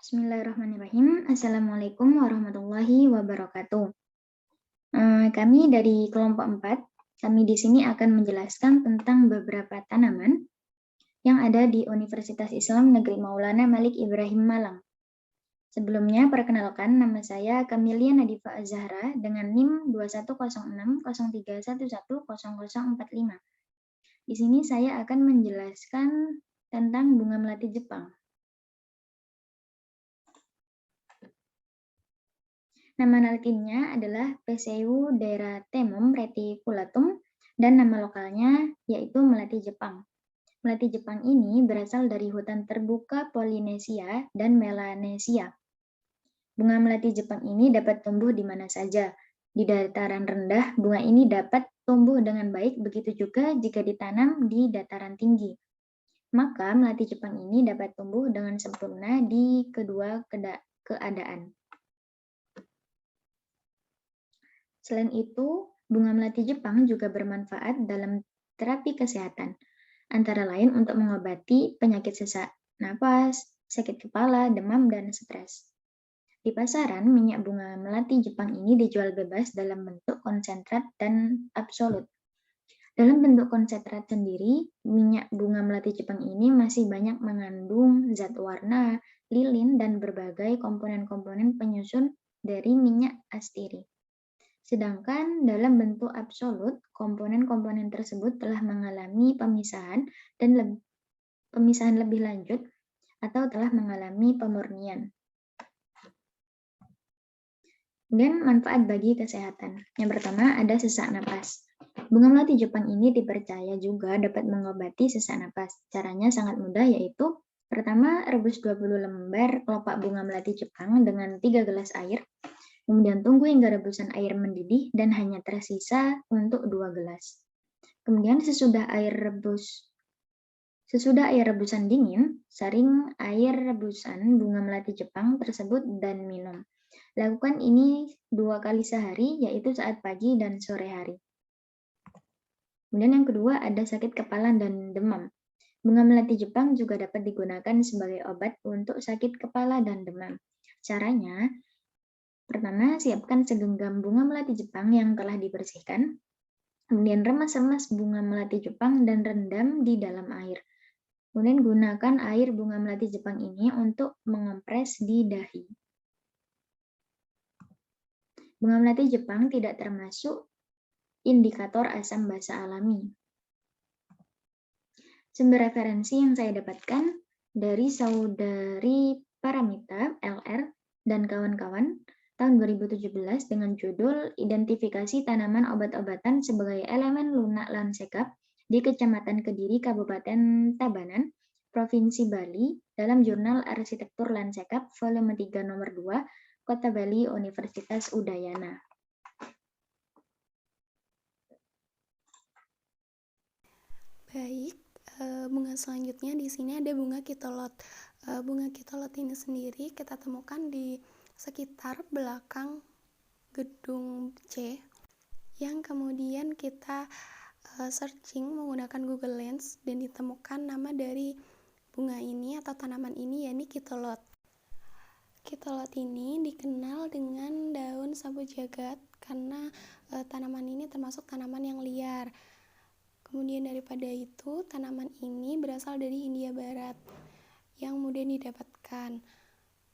Bismillahirrahmanirrahim. Assalamualaikum warahmatullahi wabarakatuh. Kami dari kelompok 4, kami di sini akan menjelaskan tentang beberapa tanaman yang ada di Universitas Islam Negeri Maulana Malik Ibrahim Malang. Sebelumnya, perkenalkan, nama saya Kamelia Nadifa Az-Zahra dengan NIM 210603110045. Di sini saya akan menjelaskan tentang bunga melati Jepang. Nama latinnya adalah Pseudoeratemum reticulatum dan nama lokalnya yaitu melati Jepang. Melati Jepang ini berasal dari hutan terbuka Polinesia dan Melanesia. Bunga melati Jepang ini dapat tumbuh di mana saja. Di dataran rendah, bunga ini dapat tumbuh dengan baik, begitu juga jika ditanam di dataran tinggi. Maka melati Jepang ini dapat tumbuh dengan sempurna di kedua keadaan. Selain itu, bunga melati Jepang juga bermanfaat dalam terapi kesehatan, antara lain untuk mengobati penyakit sesak napas, sakit kepala, demam, dan stres. Di pasaran, minyak bunga melati Jepang ini dijual bebas dalam bentuk konsentrat dan absolut. Dalam bentuk konsentrat sendiri, minyak bunga melati Jepang ini masih banyak mengandung zat warna, lilin, dan berbagai komponen-komponen penyusun dari minyak astiri. Sedangkan dalam bentuk absolut, komponen-komponen tersebut telah mengalami pemisahan lebih lanjut atau telah mengalami pemurnian. Kemudian manfaat bagi kesehatan. Yang pertama ada sesak napas. Bunga melati Jepang ini dipercaya juga dapat mengobati sesak napas. Caranya sangat mudah, yaitu pertama, rebus 20 lembar kelopak bunga melati Jepang dengan 3 gelas air. Kemudian tunggu hingga rebusan air mendidih dan hanya tersisa untuk 2 gelas. Kemudian sesudah air rebusan dingin, saring air rebusan bunga melati Jepang tersebut dan minum. Lakukan ini 2 kali sehari, yaitu saat pagi dan sore hari. Kemudian yang kedua ada sakit kepala dan demam. Bunga melati Jepang juga dapat digunakan sebagai obat untuk sakit kepala dan demam. Caranya, pertama, siapkan segenggam bunga melati Jepang yang telah dibersihkan. Kemudian remas-remas bunga melati Jepang dan rendam di dalam air. Kemudian gunakan air bunga melati Jepang ini untuk mengompres di dahi. Bunga melati Jepang tidak termasuk indikator asam basa alami. Sumber referensi yang saya dapatkan dari Saudari Paramita, LR, dan kawan-kawan, tahun 2017 dengan judul Identifikasi Tanaman Obat-obatan sebagai Elemen Lunak Lansekap di Kecamatan Kediri, Kabupaten Tabanan, Provinsi Bali, dalam Jurnal Arsitektur Lansekap, volume 3 nomor 2, Kota Bali, Universitas Udayana. Baik, bunga selanjutnya di sini ada bunga kitolot. Bunga kitolot ini sendiri kita temukan di sekitar belakang gedung C, yang kemudian kita searching menggunakan Google Lens dan ditemukan nama dari bunga ini atau tanaman ini, yakni kitolot. Kitolot ini dikenal dengan daun sapu jagat karena tanaman ini termasuk tanaman yang liar. Kemudian daripada itu, tanaman ini berasal dari Hindia Barat yang mudah didapatkan,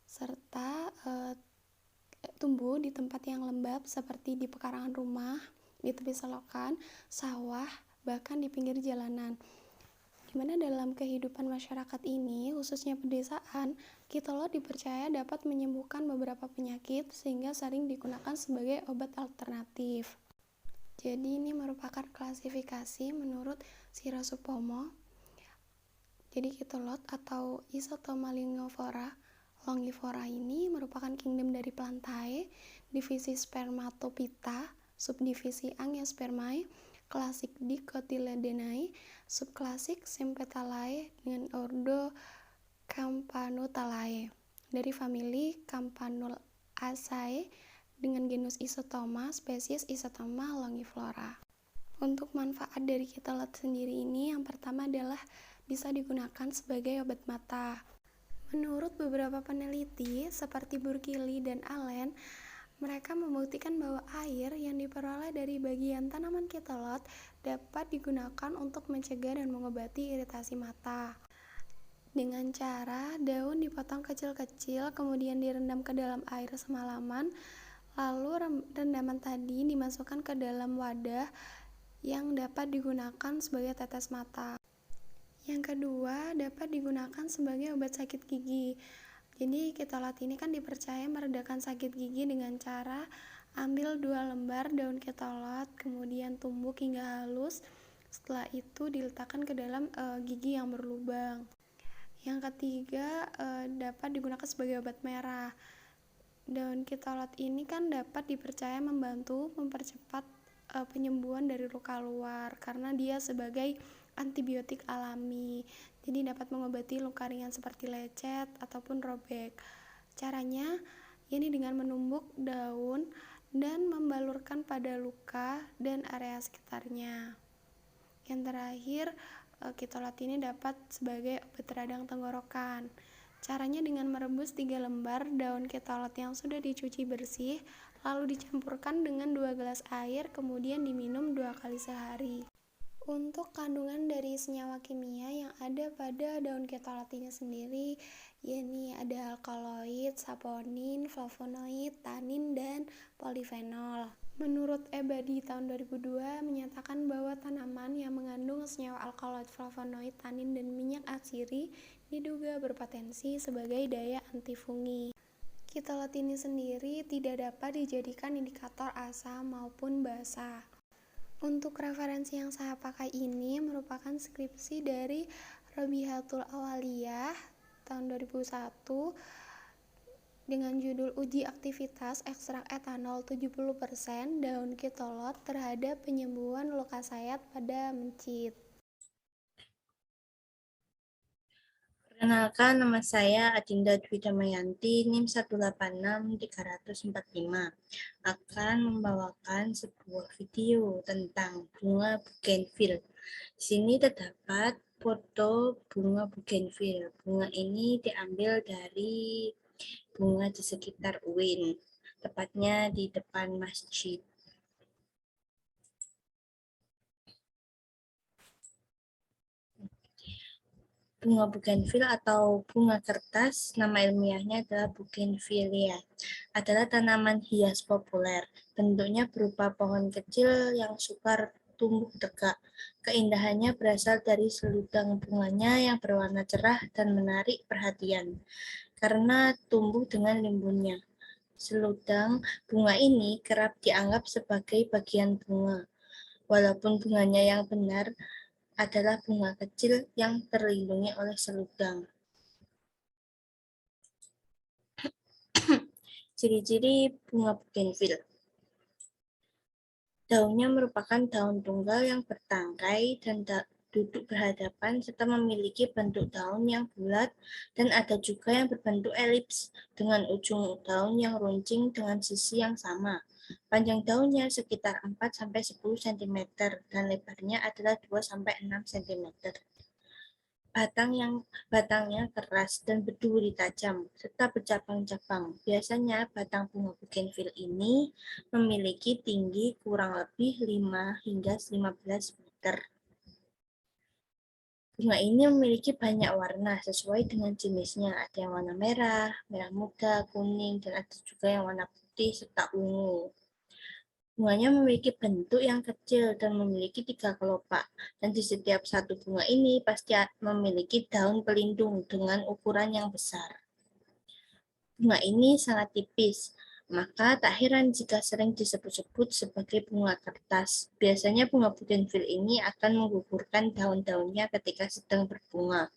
serta tumbuh di tempat yang lembab seperti di pekarangan rumah, di tepi selokan, sawah, bahkan di pinggir jalanan. Di mana dalam kehidupan masyarakat ini, khususnya pedesaan, kitolot dipercaya dapat menyembuhkan beberapa penyakit sehingga sering digunakan sebagai obat alternatif. Jadi ini merupakan klasifikasi menurut Sirasupomo. Jadi kitolot atau Isotoma longifora ini merupakan kingdom dari Plantae, divisi Spermatophyta, subdivisi Angiospermae, klasik Dicotyledonea, subklasik Sympetalae dengan ordo Campanulaceae, dari famili Campanulaceae dengan genus Isotoma, spesies Isotoma longiflora. Untuk manfaat dari kitolot sendiri ini, yang pertama adalah bisa digunakan sebagai obat mata. Menurut beberapa peneliti seperti Burkili dan Allen, mereka membuktikan bahwa air yang diperoleh dari bagian tanaman kitolot dapat digunakan untuk mencegah dan mengobati iritasi mata. Dengan cara daun dipotong kecil-kecil, kemudian direndam ke dalam air semalaman, lalu rendaman tadi dimasukkan ke dalam wadah yang dapat digunakan sebagai tetes mata. Yang kedua, dapat digunakan sebagai obat sakit gigi. Jadi kitolot ini kan dipercaya meredakan sakit gigi dengan cara ambil 2 lembar daun kitolot, kemudian tumbuk hingga halus. Setelah itu diletakkan ke dalam gigi yang berlubang. Yang ketiga, dapat digunakan sebagai obat merah. Daun kitolot ini kan dapat dipercaya membantu mempercepat penyembuhan dari luka luar karena dia sebagai antibiotik alami. Jadi dapat mengobati luka ringan seperti lecet ataupun robek. Caranya ini dengan menumbuk daun dan membalurkan pada luka dan area sekitarnya. Yang terakhir, kitolot ini dapat sebagai obat radang tenggorokan. Caranya dengan merebus 3 lembar daun kitolot yang sudah dicuci bersih, lalu dicampurkan dengan 2 gelas air, kemudian diminum 2 kali sehari. Untuk kandungan dari senyawa kimia yang ada pada daun kitolot ini sendiri, yakni ada alkaloid, saponin, flavonoid, tanin, dan polifenol. Menurut Ebadi tahun 2002 menyatakan bahwa tanaman yang mengandung senyawa alkaloid, flavonoid, tanin, dan minyak atsiri diduga berpotensi sebagai daya antifungi. Kitolot ini sendiri tidak dapat dijadikan indikator asam maupun basa. Untuk referensi yang saya pakai ini merupakan skripsi dari Robihatul Awaliyah tahun 2001 dengan judul Uji Aktivitas Ekstrak Etanol 70% daun kitolot terhadap penyembuhan luka sayat pada mencit. Perkenalkan, nama saya Adinda Dwi Damayanti, NIM 186-345, akan membawakan sebuah video tentang bunga bougainville. Di sini terdapat foto bunga bougainville. Bunga ini diambil dari bunga di sekitar UIN, tepatnya di depan masjid. Bunga bougainville atau bunga kertas, nama ilmiahnya adalah bougainvillea, adalah tanaman hias populer. Bentuknya berupa pohon kecil yang sukar tumbuh tegak. Keindahannya berasal dari seludang bunganya yang berwarna cerah dan menarik perhatian karena tumbuh dengan rimbunnya. Seludang bunga ini kerap dianggap sebagai bagian bunga, walaupun bunganya yang benar adalah bunga kecil yang terlindungi oleh seludang. Ciri-ciri bunga bougainville. Daunnya merupakan daun tunggal yang bertangkai dan duduk berhadapan serta memiliki bentuk daun yang bulat dan ada juga yang berbentuk elips dengan ujung daun yang runcing dengan sisi yang sama. Panjang daunnya sekitar 4-10 cm dan lebarnya adalah 2-6 cm. Batangnya keras dan berduri tajam, serta bercabang-cabang. Biasanya batang bunga bougainville ini memiliki tinggi kurang lebih 5 hingga 15 meter. Bunga ini memiliki banyak warna sesuai dengan jenisnya. Ada yang warna merah, merah muda, kuning, dan ada juga yang warna putih serta ungu. Bunganya memiliki bentuk yang kecil dan memiliki 3 kelopak, dan di setiap satu bunga ini pasti memiliki daun pelindung dengan ukuran yang besar. Bunga ini sangat tipis, maka tak heran jika sering disebut-sebut sebagai bunga kertas. Biasanya bunga bougainville ini akan menggugurkan daun-daunnya ketika sedang berbunga.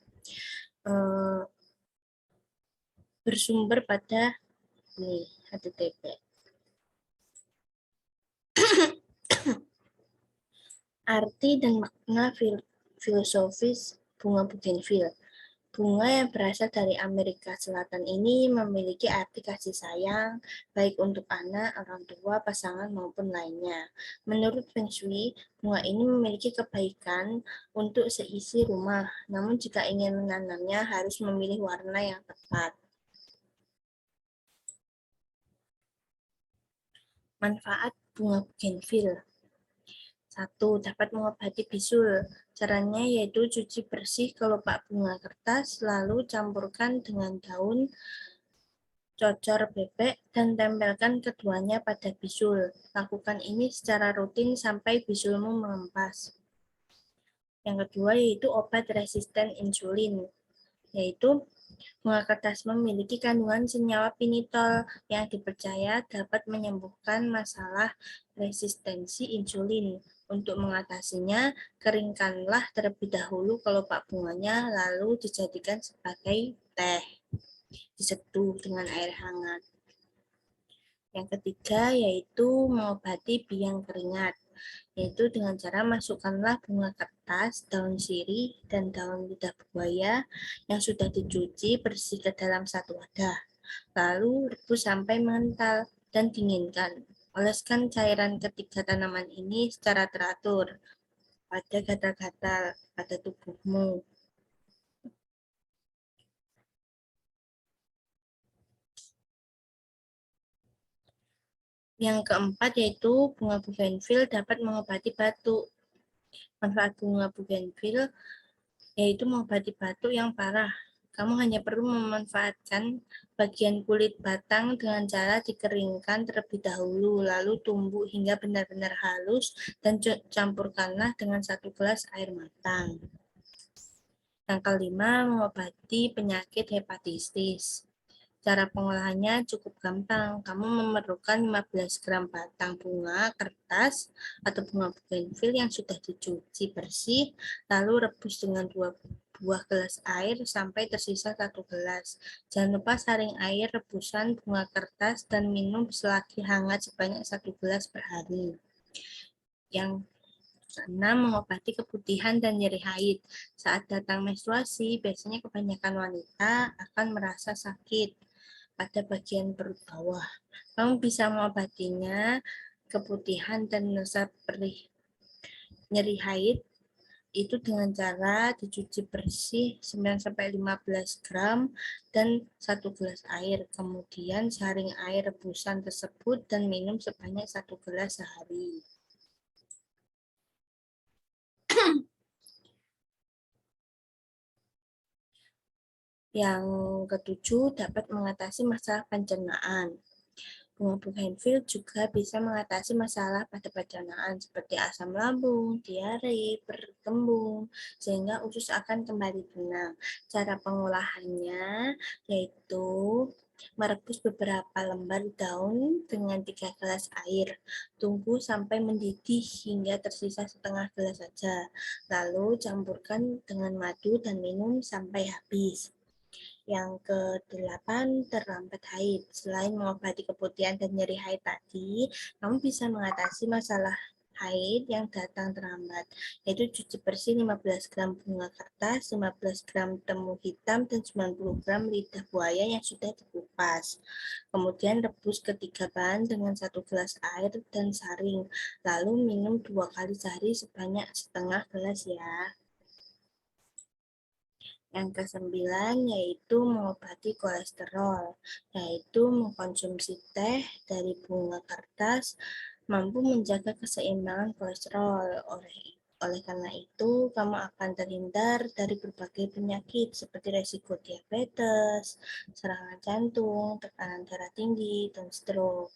Bersumber pada http. Arti dan makna filosofis bunga bougainville. Bunga yang berasal dari Amerika Selatan ini memiliki arti kasih sayang, baik untuk anak, orang tua, pasangan, maupun lainnya. Menurut Feng Shui, bunga ini memiliki kebaikan untuk seisi rumah, namun jika ingin menanamnya harus memilih warna yang tepat. Manfaat bunga bougainville. 1. Dapat mengobati bisul. Caranya yaitu cuci bersih kelopak bunga kertas, lalu campurkan dengan daun cocor bebek dan tempelkan keduanya pada bisul. Lakukan ini secara rutin sampai bisulmu mengempas. Yang kedua yaitu obat resisten insulin, yaitu bunga kertas memiliki kandungan senyawa pinitol yang dipercaya dapat menyembuhkan masalah resistensi insulin. Untuk mengatasinya, keringkanlah terlebih dahulu kelopak bunganya, lalu dijadikan sebagai teh, diseduh dengan air hangat. Yang ketiga yaitu mengobati biang keringat, yaitu dengan cara masukkanlah bunga kertas, daun sirih, dan daun lidah buaya yang sudah dicuci bersih ke dalam satu wadah. Lalu rebus sampai mengental dan dinginkan. Oleskan cairan ketiga tanaman ini secara teratur pada gatal-gatal pada tubuhmu. Yang keempat yaitu bunga bougainville dapat mengobati batuk. Manfaat bunga bougainville yaitu mengobati batuk yang parah. Kamu hanya perlu memanfaatkan bagian kulit batang dengan cara dikeringkan terlebih dahulu, lalu tumbuk hingga benar-benar halus dan campurkanlah dengan 1 gelas air matang. Yang kelima, mengobati penyakit hepatitis. Cara pengolahannya cukup gampang. Kamu memerlukan 15 gram batang bunga kertas atau bunga bougainville yang sudah dicuci bersih, lalu rebus dengan 2 buah gelas air sampai tersisa 1 gelas. Jangan lupa saring air rebusan bunga kertas dan minum selagi hangat sebanyak 1 gelas per hari. Yang keenam, mengobati keputihan dan nyeri haid. Saat datang menstruasi, biasanya kebanyakan wanita akan merasa sakit pada bagian perut bawah. Kamu bisa mengobatinya keputihan dan rasa perih nyeri haid itu dengan cara dicuci bersih 9-15 gram dan 1 gelas air. Kemudian saring air rebusan tersebut dan minum sebanyak 1 gelas sehari. Yang ketujuh, dapat mengatasi masalah pencernaan. Bunga bougainville juga bisa mengatasi masalah pada pencernaan seperti asam lambung, diare, berkembung, sehingga usus akan kembali tenang. Cara pengolahannya yaitu merebus beberapa lembar daun dengan 3 gelas air. Tunggu sampai mendidih hingga tersisa setengah gelas saja. Lalu campurkan dengan madu dan minum sampai habis. Yang ke-8, terlambat haid. Selain mengobati keputihan dan nyeri haid tadi, kamu bisa mengatasi masalah haid yang datang terlambat, yaitu cuci bersih 15 gram bunga kertas, 15 gram temu hitam, dan 90 gram lidah buaya yang sudah dikupas. Kemudian rebus ketiga bahan dengan 1 gelas air dan saring, lalu minum 2 kali sehari sebanyak setengah gelas ya. Yang ke-9 yaitu mengobati kolesterol, yaitu mengkonsumsi teh dari bunga kertas mampu menjaga keseimbangan kolesterol. Oleh karena itu, kamu akan terhindar dari berbagai penyakit seperti resiko diabetes, serangan jantung, tekanan darah tinggi, dan stroke.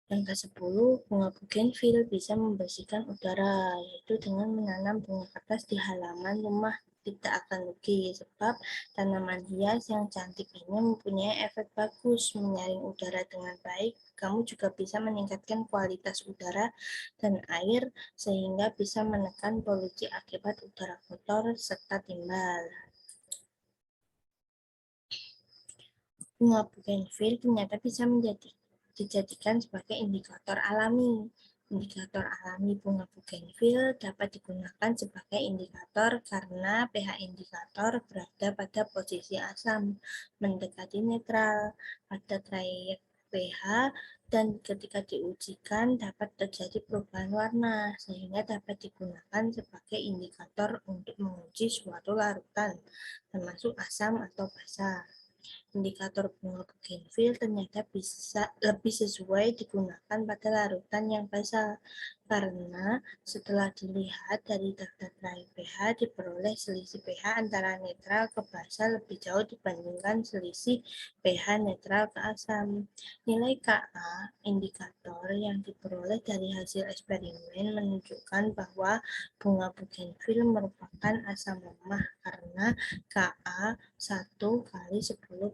Yang ke-10, bunga bougainville bisa membersihkan udara, yaitu dengan menanam bunga kertas di halaman rumah tidak akan rugi, sebab tanaman hias yang cantik ini mempunyai efek bagus menyaring udara dengan baik. Kamu juga bisa meningkatkan kualitas udara dan air sehingga bisa menekan polusi akibat udara kotor serta timbal. Bunga bougainville ternyata bisa dijadikan sebagai indikator alami Indikator alami bunga bugenvil dapat digunakan sebagai indikator karena pH indikator berada pada posisi asam, mendekati netral pada trayek pH, dan ketika diujikan dapat terjadi perubahan warna, sehingga dapat digunakan sebagai indikator untuk menguji suatu larutan, termasuk asam atau basa. Indikator bunga bugenvil ternyata bisa lebih sesuai digunakan pada larutan yang basal, karena setelah dilihat dari daftar terakhir pH diperoleh selisih pH antara netral ke basal lebih jauh dibandingkan selisih pH netral ke asam. Nilai Ka, indikator yang diperoleh dari hasil eksperimen, menunjukkan bahwa bunga bugenvil merupakan asam lemah karena Ka 1 × 10⁻⁷.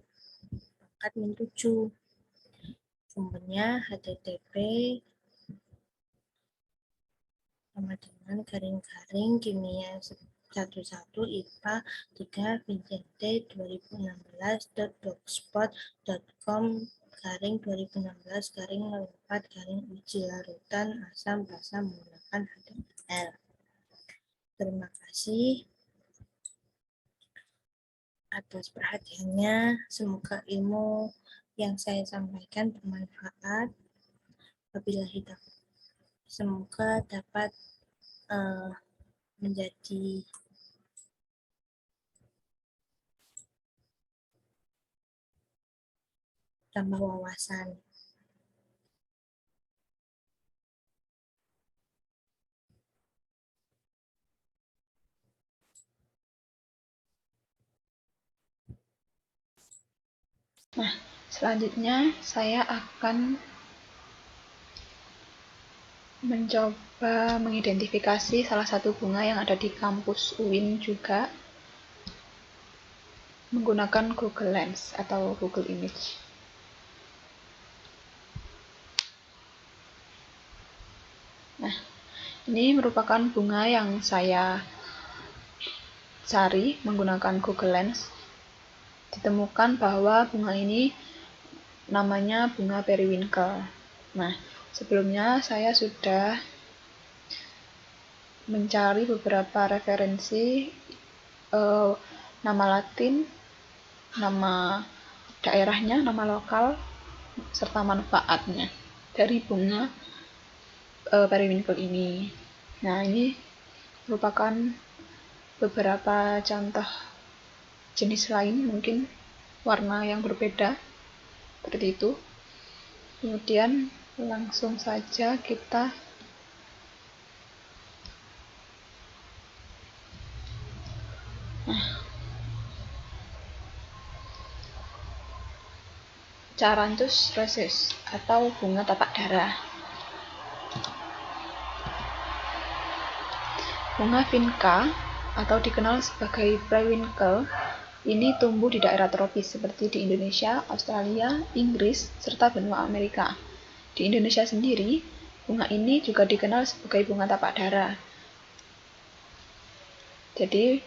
Sumbernya http sama dengan _kimia 11 IPA 3 Vincente 2016.blogspot.com _2016-04 uji larutan asam basa menggunakan HTML. Terima kasih atas perhatiannya. Semoga ilmu yang saya sampaikan bermanfaat. Wabillahi taufiq. Semoga dapat menjadi tambah wawasan. Selanjutnya saya akan mencoba mengidentifikasi salah satu bunga yang ada di kampus UIN juga menggunakan Google Lens atau Google Image. Nah, ini merupakan bunga yang saya cari menggunakan Google Lens. Ditemukan bahwa bunga ini namanya bunga periwinkle. Nah, sebelumnya saya sudah mencari beberapa referensi nama Latin, nama daerahnya, nama lokal, serta manfaatnya dari bunga periwinkle ini. Nah, ini merupakan beberapa contoh jenis lain, mungkin warna yang berbeda seperti itu. Kemudian langsung saja kita Charanthus rosés atau bunga tapak dara. Bunga vinca atau dikenal sebagai periwinkle ini tumbuh di daerah tropis seperti di Indonesia, Australia, Inggris, serta benua Amerika. Di Indonesia sendiri, bunga ini juga dikenal sebagai bunga tapak dara. Jadi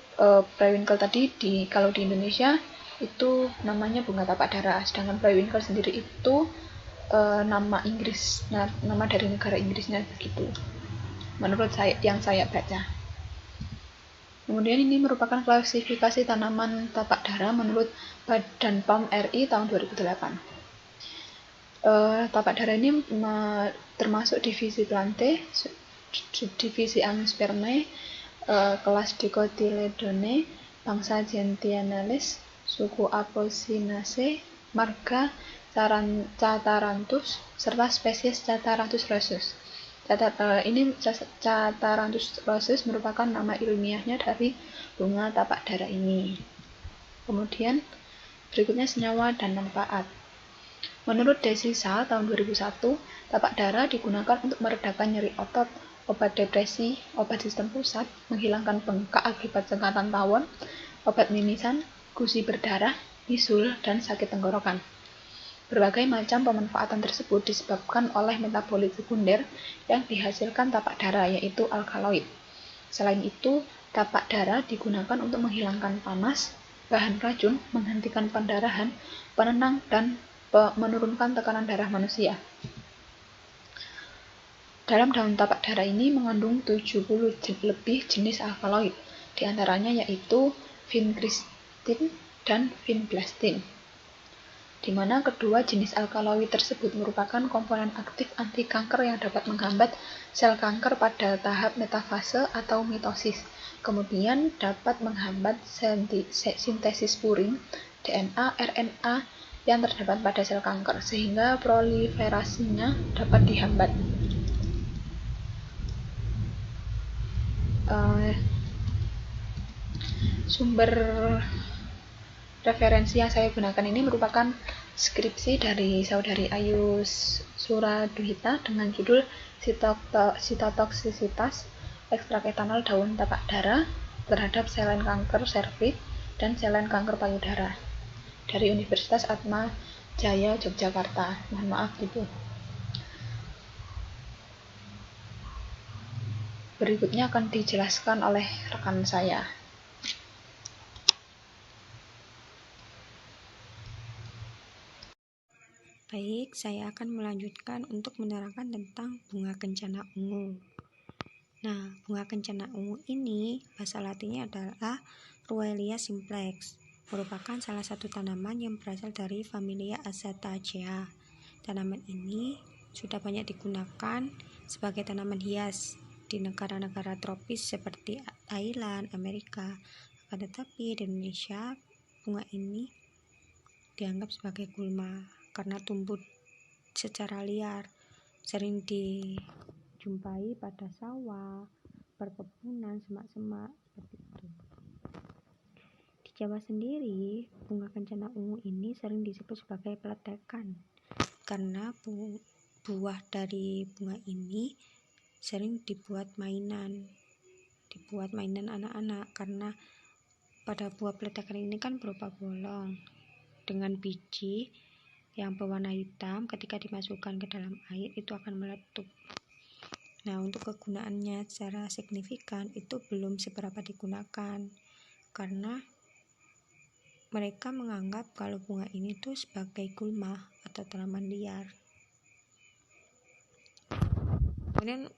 periwinkle tadi kalau di Indonesia itu namanya bunga tapak dara, sedangkan periwinkle sendiri itu nama Inggris, nama dari negara Inggrisnya begitu. Menurut yang saya baca. Kemudian ini merupakan klasifikasi tanaman tapak dara menurut Badan POM RI tahun 2008. Tapak dara ini termasuk divisi Plantae, subdivisi Angiospermae, kelas Dicotyledone, bangsa Gentianales, suku Apocynaceae, marga Catharanthus, serta spesies Catharanthus rosés. Ini Catharanthus rosés merupakan nama ilmiahnya dari bunga tapak dara ini. Kemudian berikutnya senyawa dan manfaat. Menurut Desisa tahun 2001, tapak dara digunakan untuk meredakan nyeri otot, obat depresi, obat sistem pusat, menghilangkan bengkak akibat sengatan tawon, obat mimisan, gusi berdarah, bisul, dan sakit tenggorokan. Berbagai macam pemanfaatan tersebut disebabkan oleh metabolit sekunder yang dihasilkan tapak dara, yaitu alkaloid. Selain itu, tapak dara digunakan untuk menghilangkan panas, bahan racun, menghentikan pendarahan, penenang, dan menurunkan tekanan darah manusia. Dalam daun tapak dara ini mengandung 70 lebih jenis alkaloid, di antaranya yaitu vincristin dan vinclastin, di mana kedua jenis alkaloid tersebut merupakan komponen aktif anti kanker yang dapat menghambat sel kanker pada tahap metafase atau mitosis. Kemudian dapat menghambat sintesis purin, DNA, RNA yang terdapat pada sel kanker, sehingga proliferasinya dapat dihambat. Sumber referensi yang saya gunakan ini merupakan skripsi dari saudari Ayu Suraduhita dengan judul Sitotoksisitas ekstrak etanol daun tapak dara terhadap selen kanker serviks dan selen kanker payudara dari Universitas Atma Jaya Yogyakarta. Mohon maaf gitu. Berikutnya akan dijelaskan oleh rekan saya. Baik, saya akan melanjutkan untuk menerangkan tentang bunga kencana ungu. Nah, bunga kencana ungu ini bahasa latinnya adalah Ruellia simplex, merupakan salah satu tanaman yang berasal dari familia Acetaceae. Tanaman ini sudah banyak digunakan sebagai tanaman hias di negara-negara tropis seperti Thailand, Amerika. Akan tetapi di Indonesia, bunga ini dianggap sebagai gulma karena tumbuh secara liar, sering dijumpai pada sawah, perkebunan, semak-semak seperti itu. Di Jawa sendiri, bunga kencana ungu ini sering disebut sebagai peletekan karena buah dari bunga ini sering dibuat mainan anak-anak, karena pada buah peletekan ini kan berupa bolong dengan biji yang berwarna hitam. Ketika dimasukkan ke dalam air itu akan meletup. Nah, untuk kegunaannya secara signifikan itu belum seberapa digunakan karena mereka menganggap kalau bunga ini tuh sebagai gulma atau tanaman liar. Kemudian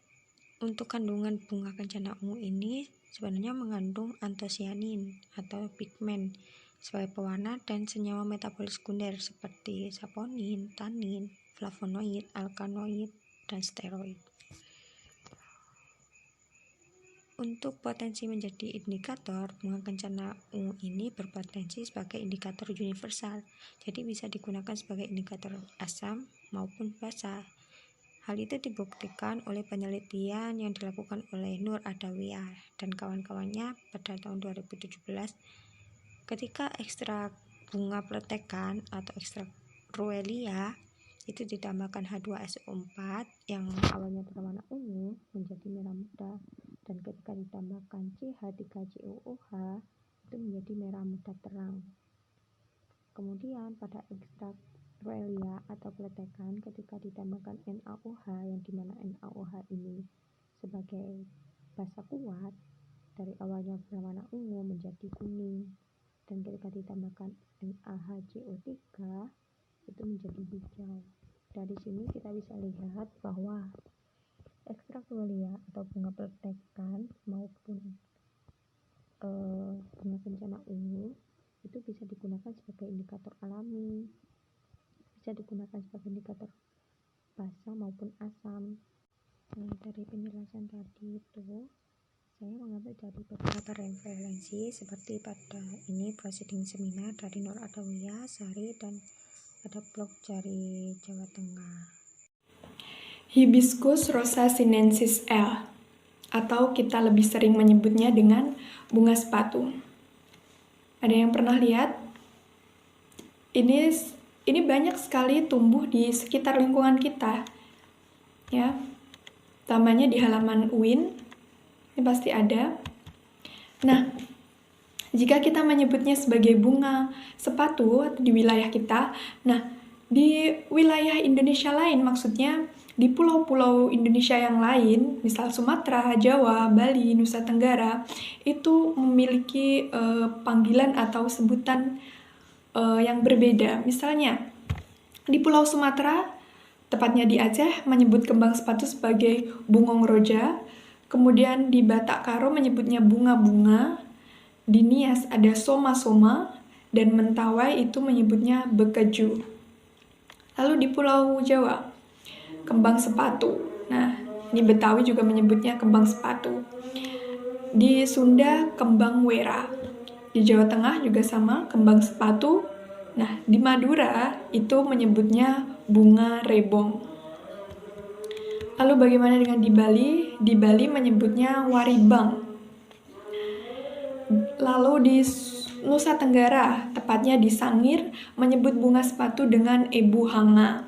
untuk kandungan bunga kencana ungu ini sebenarnya mengandung antosianin atau pigmen sebagai pewarna dan senyawa metabolis sekunder seperti saponin, tanin, flavonoid, alkaloid, dan steroid. Untuk potensi menjadi indikator, bunga kencana ungu ini berpotensi sebagai indikator universal, jadi bisa digunakan sebagai indikator asam maupun basa. Hal itu dibuktikan oleh penelitian yang dilakukan oleh Nur Adawiyah dan kawan-kawannya pada tahun 2017 ketika ekstrak bunga peletekan atau ekstrak Ruellia itu ditambahkan H2SO4 yang awalnya berwarna ungu menjadi merah muda, dan ketika ditambahkan CH3COOH itu menjadi merah muda terang. Kemudian pada ekstrak Ruellia atau peletekan ketika ditambahkan NaOH, yang dimana NaOH ini sebagai basa kuat dari awalnya berwarna ungu menjadi kuning, dan ketika ditambahkan NaHCO3 itu menjadi hijau. Dari sini kita bisa lihat bahwa ekstrak Ruellia atau bunga peletekan maupun bunga kencana ungu itu bisa digunakan sebagai indikator alami, bisa digunakan sebagai indikator basa maupun asam. Nah, dari penjelasan tadi itu saya mengambil dari beberapa referensi seperti pada ini proceeding seminar dari Nur Adawiyah, Sari, dan ada blog dari Jawa Tengah. Hibiscus rosa sinensis L, atau kita lebih sering menyebutnya dengan bunga sepatu. Ada yang pernah lihat? Ini banyak sekali tumbuh di sekitar lingkungan kita. Ya. Utamanya di halaman UIN. Ini pasti ada. Nah, jika kita menyebutnya sebagai bunga sepatu atau di wilayah kita, nah di wilayah Indonesia lain, maksudnya di pulau-pulau Indonesia yang lain, misal Sumatera, Jawa, Bali, Nusa Tenggara, itu memiliki panggilan atau sebutan yang berbeda. Misalnya di Pulau Sumatera tepatnya di Aceh, menyebut kembang sepatu sebagai bungong roja. Kemudian di Batak Karo menyebutnya bunga-bunga. Di Nias ada soma-soma. Dan Mentawai itu menyebutnya bekeju. Lalu di Pulau Jawa, kembang sepatu. Nah, ini Betawi juga menyebutnya kembang sepatu. Di Sunda, kembang wera. Di Jawa Tengah juga sama, kembang sepatu. Nah, di Madura itu menyebutnya bunga rebong. Lalu bagaimana dengan di Bali? Di Bali menyebutnya waribang. Lalu di Nusa Tenggara, tepatnya di Sangir, menyebut bunga sepatu dengan ebu hanga.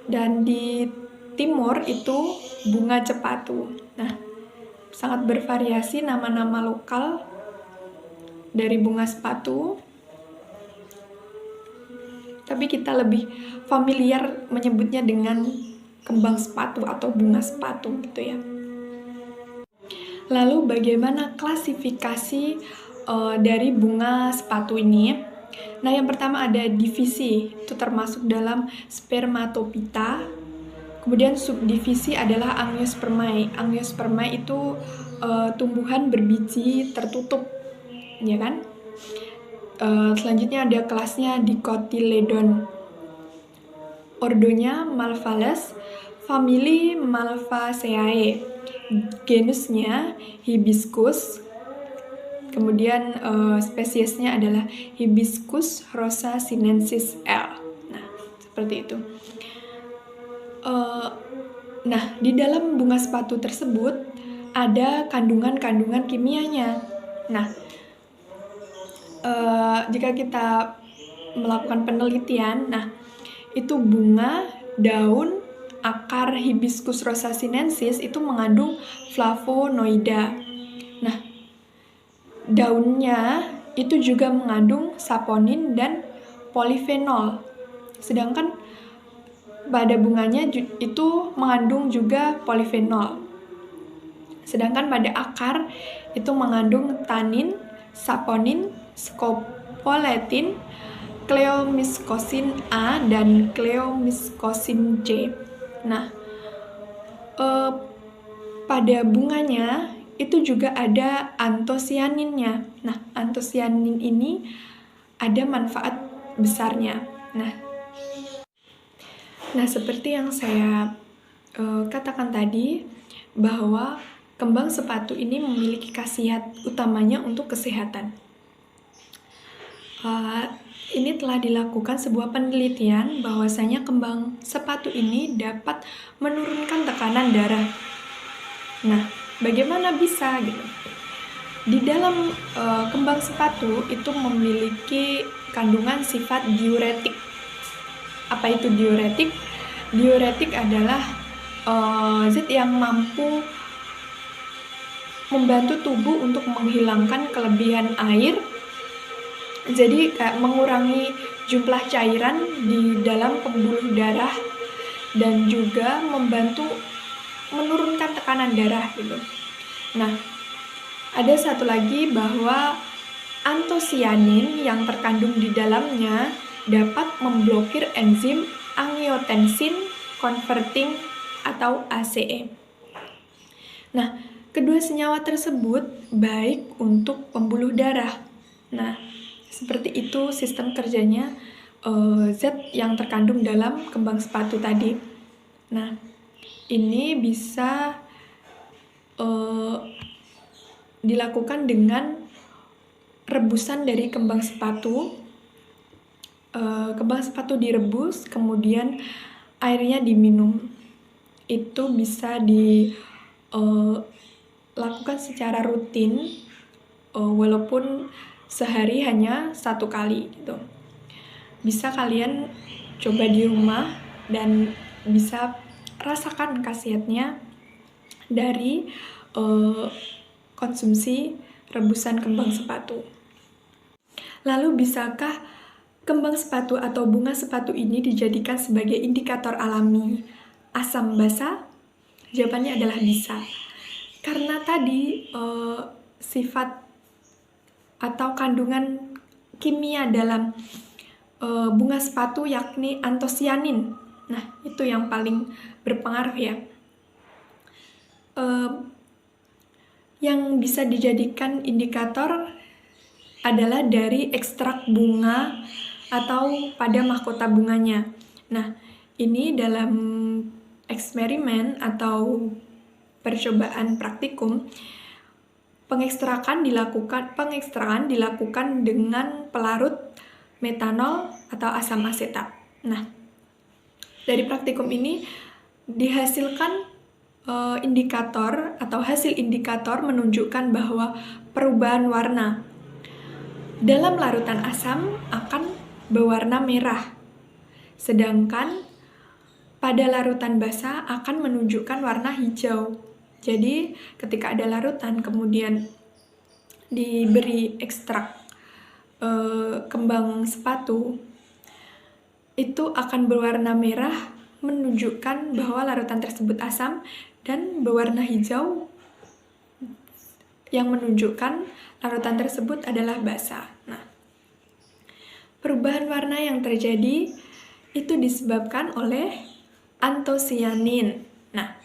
Dan di timur itu bunga cepatu. Nah, sangat bervariasi nama-nama lokal dari bunga sepatu. Tapi kita lebih familiar menyebutnya dengan kembang sepatu atau bunga sepatu gitu ya. Lalu bagaimana klasifikasi dari bunga sepatu ini? Nah, yang pertama ada divisi, itu termasuk dalam Spermatophyta. Kemudian subdivisi adalah Angiospermae. Angiospermae itu tumbuhan berbiji tertutup, ya kan? Selanjutnya ada kelasnya Dicotyledon. Ordonya Malvales, famili Malvaceae. Genusnya Hibiscus, kemudian spesiesnya adalah Hibiscus rosa sinensis L. Nah, seperti itu. Nah, di dalam bunga sepatu tersebut ada kandungan-kandungan kimianya. Nah, jika kita melakukan penelitian, nah itu bunga, daun, akar Hibiscus rosa sinensis itu mengandung flavonoida. Nah, daunnya itu juga mengandung saponin dan polifenol. Sedangkan pada bunganya itu mengandung juga polifenol. Sedangkan pada akar itu mengandung tanin, saponin, scopoletin, cleomycosin A dan cleomycosin C. Nah, pada bunganya itu juga ada antosianinnya. Nah, antosianin ini ada manfaat besarnya. Nah, seperti yang saya katakan tadi, bahwa kembang sepatu ini memiliki khasiat utamanya untuk kesehatan. Ini telah dilakukan sebuah penelitian bahwasanya kembang sepatu ini dapat menurunkan tekanan darah. Nah, bagaimana bisa gitu? Di dalam kembang sepatu itu memiliki kandungan sifat diuretik. Apa itu diuretik? Diuretik adalah zat yang mampu membantu tubuh untuk menghilangkan kelebihan air. Jadi kayak mengurangi jumlah cairan di dalam pembuluh darah dan juga membantu menurunkan tekanan darah gitu. Nah, ada satu lagi bahwa antosianin yang terkandung di dalamnya dapat memblokir enzim angiotensin converting atau ACE. Nah, kedua senyawa tersebut baik untuk pembuluh darah. Nah, seperti itu sistem kerjanya zat yang terkandung dalam kembang sepatu tadi. Nah, ini bisa dilakukan dengan rebusan dari kembang sepatu. Kembang sepatu direbus, kemudian airnya diminum. Itu bisa dilakukan secara rutin, walaupun sehari hanya 1 kali gitu. Bisa kalian coba di rumah dan bisa rasakan khasiatnya dari konsumsi rebusan kembang sepatu. Lalu bisakah kembang sepatu atau bunga sepatu ini dijadikan sebagai indikator alami asam basa? Jawabannya adalah bisa. Karena tadi sifat atau kandungan kimia dalam bunga sepatu yakni antosianin. Nah, itu yang paling berpengaruh ya. Yang bisa dijadikan indikator adalah dari ekstrak bunga atau pada mahkota bunganya. Nah, ini dalam eksperimen atau percobaan praktikum, pengekstrakan dilakukan dengan pelarut metanol atau asam asetat. Nah, dari praktikum ini dihasilkan indikator atau hasil indikator menunjukkan bahwa perubahan warna dalam larutan asam akan berwarna merah, sedangkan pada larutan basa akan menunjukkan warna hijau. Jadi ketika ada larutan kemudian diberi ekstrak kembang sepatu, itu akan berwarna merah menunjukkan bahwa larutan tersebut asam, dan berwarna hijau yang menunjukkan larutan tersebut adalah basa. Nah, perubahan warna yang terjadi itu disebabkan oleh antosianin. Nah,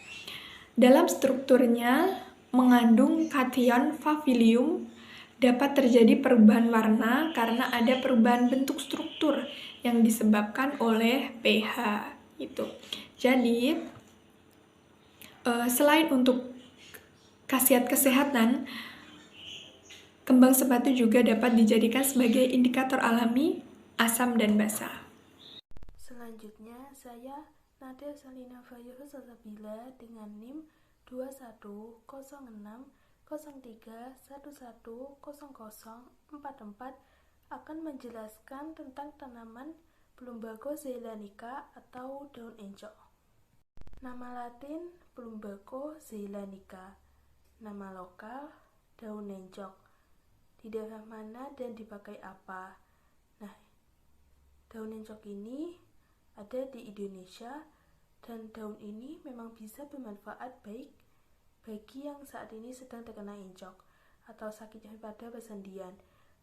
dalam strukturnya mengandung kation favilium, dapat terjadi perubahan warna karena ada perubahan bentuk struktur yang disebabkan oleh pH. Itu. Jadi, selain untuk khasiat kesehatan, kembang sepatu juga dapat dijadikan sebagai indikator alami asam dan basa. Selanjutnya, saya Nadia Salina Fayuh Salsabila dengan NIM 210603110044 akan menjelaskan tentang tanaman Plumbago zeylanica atau daun encok. Nama latin Plumbago zeylanica, nama lokal daun encok. Di daerah mana dan dipakai apa? Nah, daun encok ini ada di Indonesia, dan daun ini memang bisa bermanfaat baik bagi yang saat ini sedang terkena encok atau sakit nyeri pada persendian,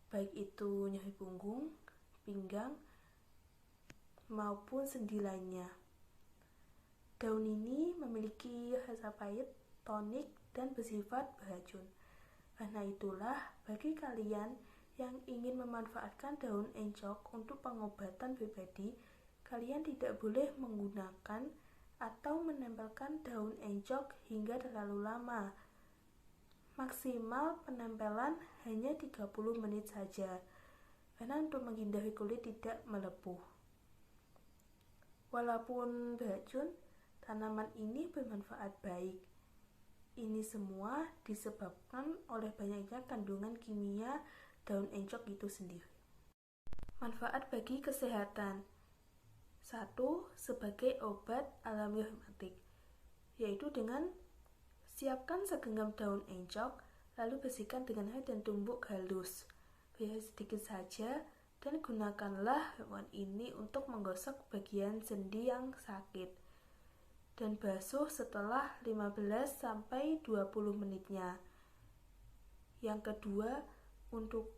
baik itu nyeri punggung, pinggang, maupun sendi lainnya. Daun ini memiliki rasa pahit, tonik, dan bersifat beracun. Karena itulah, bagi kalian yang ingin memanfaatkan daun encok untuk pengobatan pribadi, kalian tidak boleh menggunakan atau menempelkan daun encok hingga terlalu lama. Maksimal penempelan hanya 30 menit saja, karena untuk menghindari kulit tidak melepuh. Walaupun beracun, tanaman ini bermanfaat baik. Ini semua disebabkan oleh banyaknya kandungan kimia daun encok itu sendiri. Manfaat bagi kesehatan. 1. Sebagai obat alami rematik, yaitu dengan siapkan segenggam daun encok, lalu bersihkan dengan air dan tumbuk halus. Beri sedikit saja dan gunakanlah ramuan ini untuk menggosok bagian sendi yang sakit. Dan basuh setelah 15-20 menitnya. Yang kedua, untuk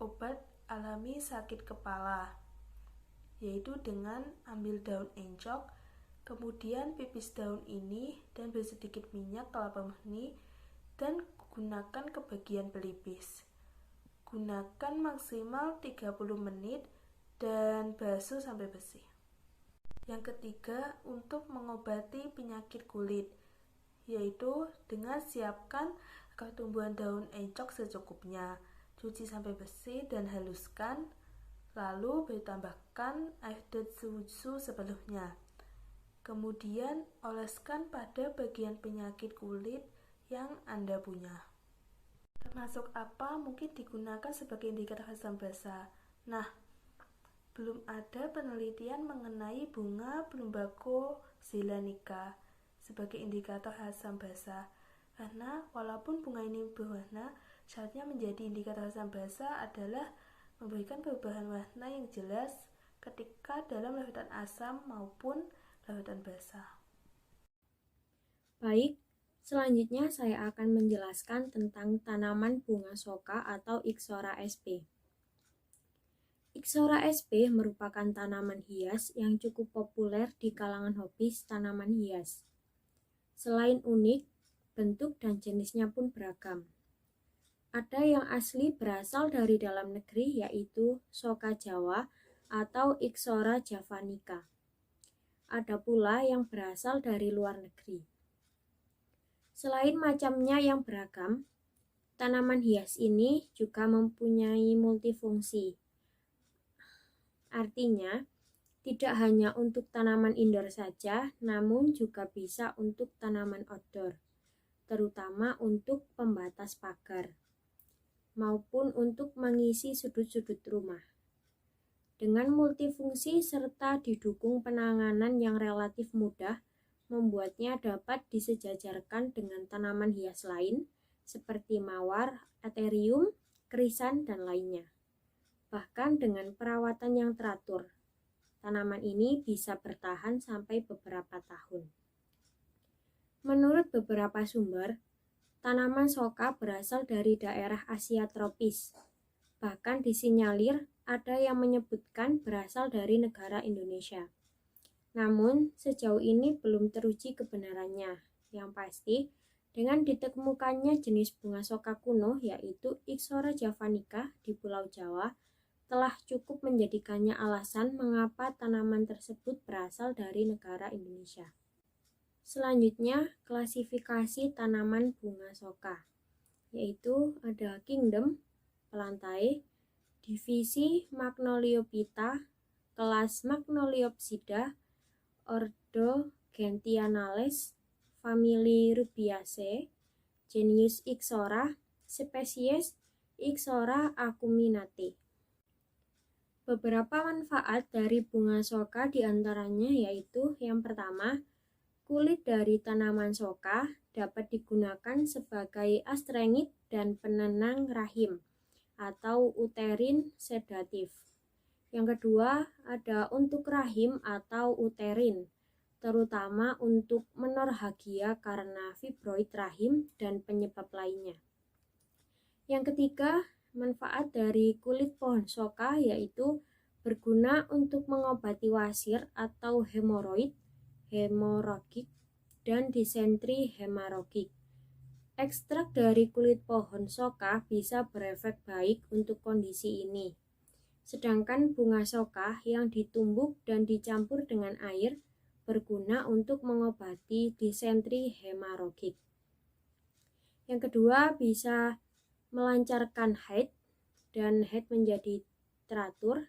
obat alami sakit kepala, yaitu dengan ambil daun encok, kemudian pipis daun ini dan beri sedikit minyak kelapa murni dan gunakan ke bagian pelipis. Gunakan maksimal 30 menit dan basuh sampai bersih. Yang ketiga, untuk mengobati penyakit kulit, yaitu dengan siapkan akar tumbuhan daun encok secukupnya, cuci sampai bersih dan haluskan, lalu ditambahkan air dan susu sepenuhnya. Kemudian oleskan pada bagian penyakit kulit yang Anda punya. Termasuk apa mungkin digunakan sebagai indikator asam basa. Nah, belum ada penelitian mengenai bunga Plumbago zeylanica sebagai indikator asam basa, karena walaupun bunga ini berwarna, syaratnya menjadi indikator asam basa adalah memberikan perubahan warna yang jelas ketika dalam larutan asam maupun larutan basa. Baik, selanjutnya saya akan menjelaskan tentang tanaman bunga soka atau Ixora sp. Ixora sp merupakan tanaman hias yang cukup populer di kalangan hobis tanaman hias. Selain unik, bentuk dan jenisnya pun beragam. Ada yang asli berasal dari dalam negeri yaitu Soka Jawa atau Ixora javanica. Ada pula yang berasal dari luar negeri. Selain macamnya yang beragam, tanaman hias ini juga mempunyai multifungsi. Artinya, tidak hanya untuk tanaman indoor saja, namun juga bisa untuk tanaman outdoor, terutama untuk pembatas pagar, maupun untuk mengisi sudut-sudut rumah. Dengan multifungsi serta didukung penanganan yang relatif mudah, membuatnya dapat disejajarkan dengan tanaman hias lain, seperti mawar, aterium, krisan, dan lainnya. Bahkan dengan perawatan yang teratur, tanaman ini bisa bertahan sampai beberapa tahun. Menurut beberapa sumber, tanaman soka berasal dari daerah Asia tropis. Bahkan disinyalir ada yang menyebutkan berasal dari negara Indonesia. Namun, sejauh ini belum teruji kebenarannya. Yang pasti, dengan ditemukannya jenis bunga soka kuno yaitu Ixora javanica di Pulau Jawa, telah cukup menjadikannya alasan mengapa tanaman tersebut berasal dari negara Indonesia. Selanjutnya, klasifikasi tanaman bunga soka, yaitu ada kingdom, pelantai, divisi Magnoliophyta, kelas Magnoliopsida, ordo Gentianales, famili Rubiaceae, genus Ixora, spesies Ixora acuminate. Beberapa manfaat dari bunga soka diantaranya yaitu yang pertama, kulit dari tanaman soka dapat digunakan sebagai astringit dan penenang rahim atau uterin sedatif. Yang kedua, ada untuk rahim atau uterin, terutama untuk menorhagia karena fibroid rahim dan penyebab lainnya. Yang ketiga, manfaat dari kulit pohon soka yaitu berguna untuk mengobati wasir atau hemoroid, hemoragik, dan disentri hemarogik. Ekstrak dari kulit pohon soka bisa berefek baik untuk kondisi ini. Sedangkan bunga soka yang ditumbuk dan dicampur dengan air berguna untuk mengobati disentri hemarogik. Yang kedua, bisa melancarkan haid dan haid menjadi teratur.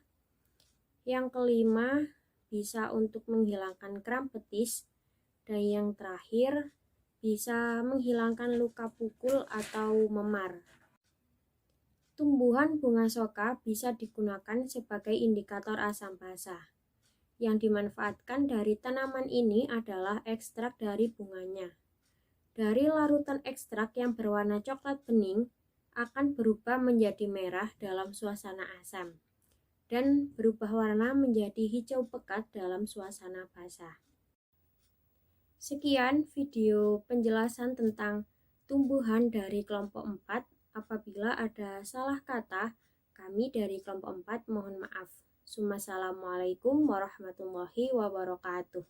Yang kelima, bisa untuk menghilangkan kram petis. Dan yang terakhir, bisa menghilangkan luka pukul atau memar. Tumbuhan bunga soka bisa digunakan sebagai indikator asam basa. Yang dimanfaatkan dari tanaman ini adalah ekstrak dari bunganya. Dari larutan ekstrak yang berwarna coklat bening, akan berubah menjadi merah dalam suasana asam dan berubah warna menjadi hijau pekat dalam suasana basah. Sekian video penjelasan tentang tumbuhan dari kelompok 4. Apabila ada salah kata, kami dari kelompok 4 mohon maaf. Assalamualaikum warahmatullahi wabarakatuh.